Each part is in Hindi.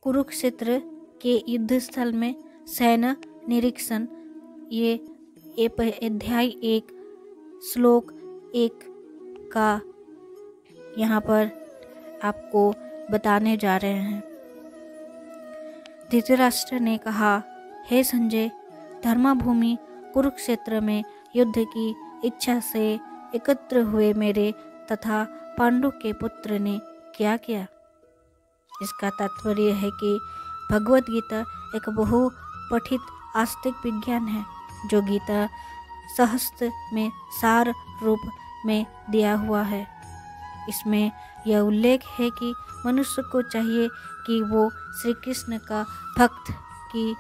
कुरुक्षेत्र के युद्ध स्थल में सैन्य निरीक्षण। ये अध्याय 1 श्लोक 1 का यहाँ पर आपको बताने जा रहे हैं। धृतराष्ट्र ने कहा, हे संजय, धर्मभूमि कुरुक्षेत्र में युद्ध की इच्छा से एकत्र हुए मेरे तथा पांडु के पुत्र ने क्या किया। इसका तात्पर्य है कि भगवत गीता एक बहुपठित आस्तिक विज्ञान है जो गीता सहस्त्र में सार रूप में दिया हुआ है। इसमें यह उल्लेख है कि मनुष्य को चाहिए कि वो श्री कृष्ण का भक्त की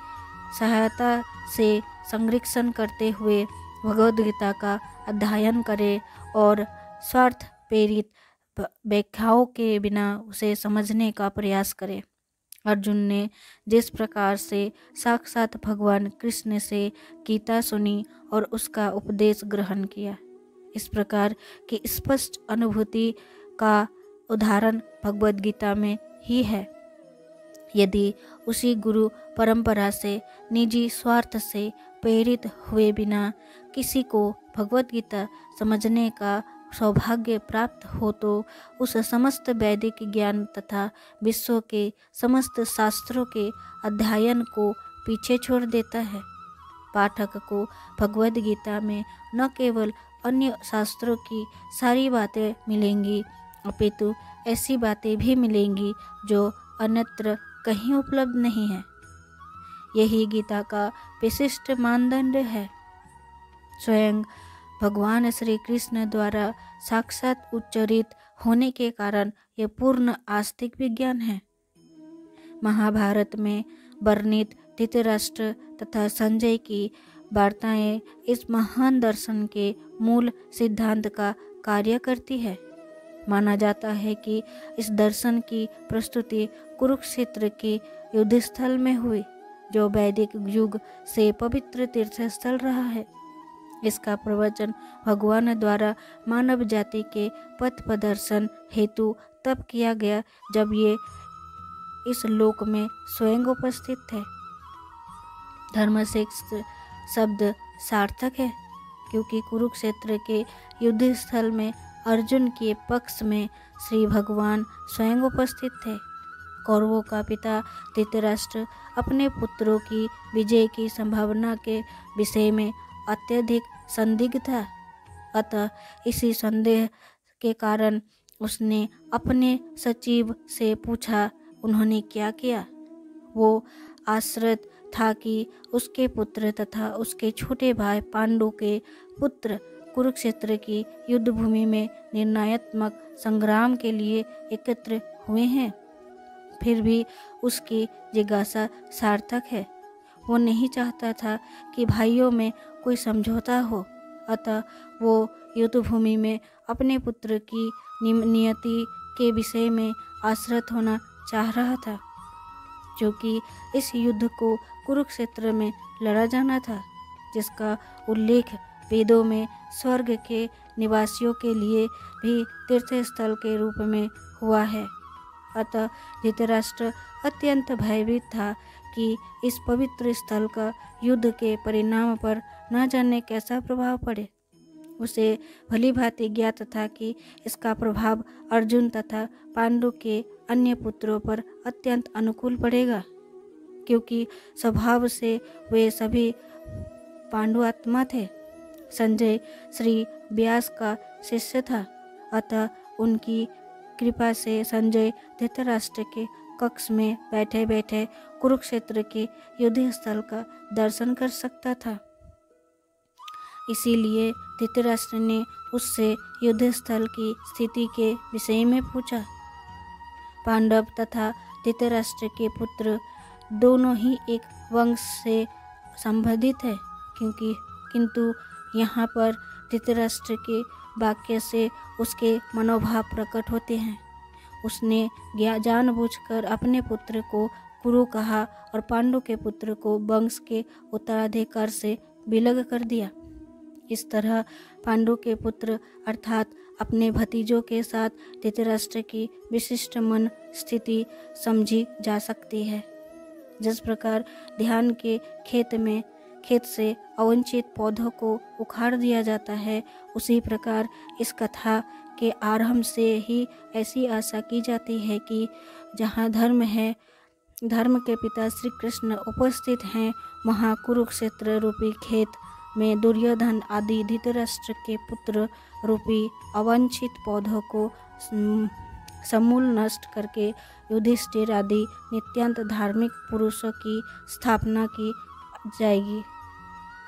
सहायता से संरक्षण करते हुए भगवद गीता का अध्ययन करे और स्वार्थ प्रेरित व्याख्याओं के बिना उसे समझने का प्रयास करे। अर्जुन ने जिस प्रकार से साक्षात भगवान कृष्ण से गीता सुनी और उसका उपदेश ग्रहण किया, इस प्रकार की स्पष्ट अनुभूति का उदाहरण भगवद गीता में ही है। यदि उसी गुरु परंपरा से निजी स्वार्थ से प्रेरित हुए बिना किसी को भगवद गीता समझने का सौभाग्य प्राप्त हो तो उस समस्त वैदिक ज्ञान तथा विश्व के समस्त शास्त्रों के अध्ययन को पीछे छोड़ देता है। पाठक को भगवद गीता में न केवल अन्य शास्त्रों की सारी बातें मिलेंगी अपितु ऐसी बातें भी मिलेंगी जो अन्यत्र कहीं उपलब्ध नहीं है। यही गीता का विशिष्ट मानदंड है। स्वयं भगवान श्री कृष्ण द्वारा साक्षात उच्चरित होने के कारण यह पूर्ण आस्तिक विज्ञान है। महाभारत में वर्णित धृतराष्ट्र तथा संजय की वार्ताएं इस महान दर्शन के मूल सिद्धांत का कार्य करती है। माना जाता है कि इस दर्शन की प्रस्तुति कुरुक्षेत्र के युद्धस्थल में हुई, जो वैदिक युग से पवित्र तीर्थस्थल रहा है। इसका प्रवचन भगवान द्वारा मानव जाति के पथ प्रदर्शन हेतु तब किया गया जब ये इस लोक में स्वयं उपस्थित थे। धर्मक्षेत्र शब्द सार्थक है क्योंकि कुरुक्षेत्र के युद्ध स्थल में अर्जुन के पक्ष में श्री भगवान स्वयं उपस्थित थे। कौरवों का पिता धृतराष्ट्र अपने पुत्रों की विजय की संभावना के विषय में अत्यधिक संदिग्ध था। अतः इसी संदेह के कारण उसने अपने सचिव से पूछा, उन्होंने क्या किया। वो आश्रित था कि उसके पुत्र तथा उसके छोटे भाई पांडु के पुत्र कुरुक्षेत्र की युद्ध भूमि में निर्णयात्मक संग्राम के लिए एकत्र हुए हैं। फिर भी उसकी जिज्ञासा सार्थक है। वो नहीं चाहता था कि भाइयों में कोई समझौता हो, अतः वो युद्ध भूमि में अपने पुत्र की नियति के विषय में आश्रित होना चाह रहा था, क्योंकि इस युद्ध को कुरुक्षेत्र में लड़ा जाना था, जिसका उल्लेख वेदों में स्वर्ग के निवासियों के लिए भी तीर्थस्थल के रूप में हुआ है। अतः धृतराष्ट्र अत्यंत भयभीत था कि इस पवित्र स्थल का युद्ध के परिणाम पर न जाने कैसा प्रभाव पड़े। उसे भली भांति ज्ञात था कि इसका प्रभाव अर्जुन तथा पांडु के अन्य पुत्रों पर अत्यंत अनुकूल पड़ेगा, क्योंकि स्वभाव से वे सभी पांडु आत्मा थे। संजय श्री व्यास का शिष्य था, अतः उनकी कृपा से संजय धृतराष्ट्र के कक्ष में बैठे बैठे कुरुक्षेत्र के युद्ध स्थल का दर्शन कर सकता था। इसीलिए धृतराष्ट्र ने उससे युद्ध स्थल की स्थिति के विषय में पूछा। पांडव तथा धृतराष्ट्र के पुत्र दोनों ही एक वंश से संबंधित है, किंतु यहाँ पर धृतराष्ट्र के वाक्य से उसके मनोभाव प्रकट होते हैं। उसने जानबूझकर अपने पुत्र को कुरु कहा और पांडु के पुत्र को वंश के उत्तराधिकार से विलग कर दिया। इस तरह पांडु के पुत्र अर्थात अपने भतीजों के साथ धृतराष्ट्र की विशिष्ट मन स्थिति समझी जा सकती है। जिस प्रकार ध्यान के खेत से अवंचित पौधों को उखाड़ दिया जाता है, उसी प्रकार इस कथा के आरंभ से ही ऐसी आशा की जाती है कि जहाँ धर्म है, धर्म के पिता श्री कृष्ण उपस्थित हैं, वहाँ कुरुक्षेत्र रूपी खेत में दुर्योधन आदि धृतराष्ट्र के पुत्र रूपी अवांछित पौधों को समूल नष्ट करके युधिष्ठिर आदि नित्यांत धार्मिक पुरुषों की स्थापना की जाएगी।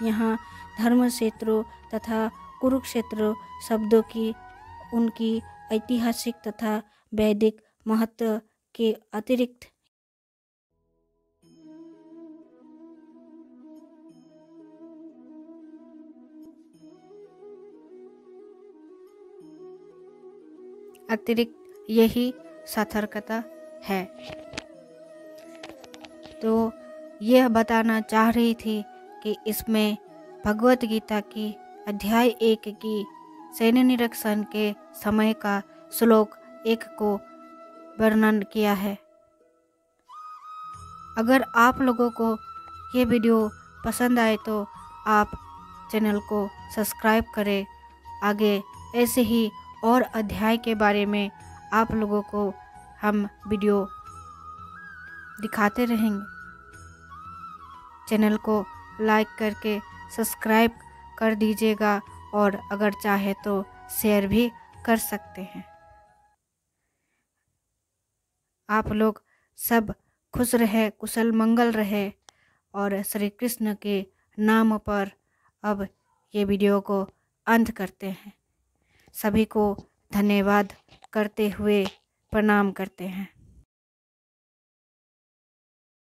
यहाँ धर्म क्षेत्रों तथा कुरुक्षेत्र शब्दों की उनकी ऐतिहासिक तथा वैदिक महत्व के अतिरिक्त यही सार्थकता है। तो यह बताना चाह रही थी कि इसमें भगवत गीता की अध्याय 1 की सैन्य निरीक्षण के समय का श्लोक 1 को वर्णन किया है। अगर आप लोगों को ये वीडियो पसंद आए तो आप चैनल को सब्सक्राइब करें। आगे ऐसे ही और अध्याय के बारे में आप लोगों को हम वीडियो दिखाते रहेंगे। चैनल को लाइक करके सब्सक्राइब कर दीजिएगा और अगर चाहे तो शेयर भी कर सकते हैं। आप लोग सब खुश रहे, कुशल मंगल रहे और श्री कृष्ण के नाम पर अब ये वीडियो को अंत करते हैं। सभी को धन्यवाद करते हुए प्रणाम करते हैं।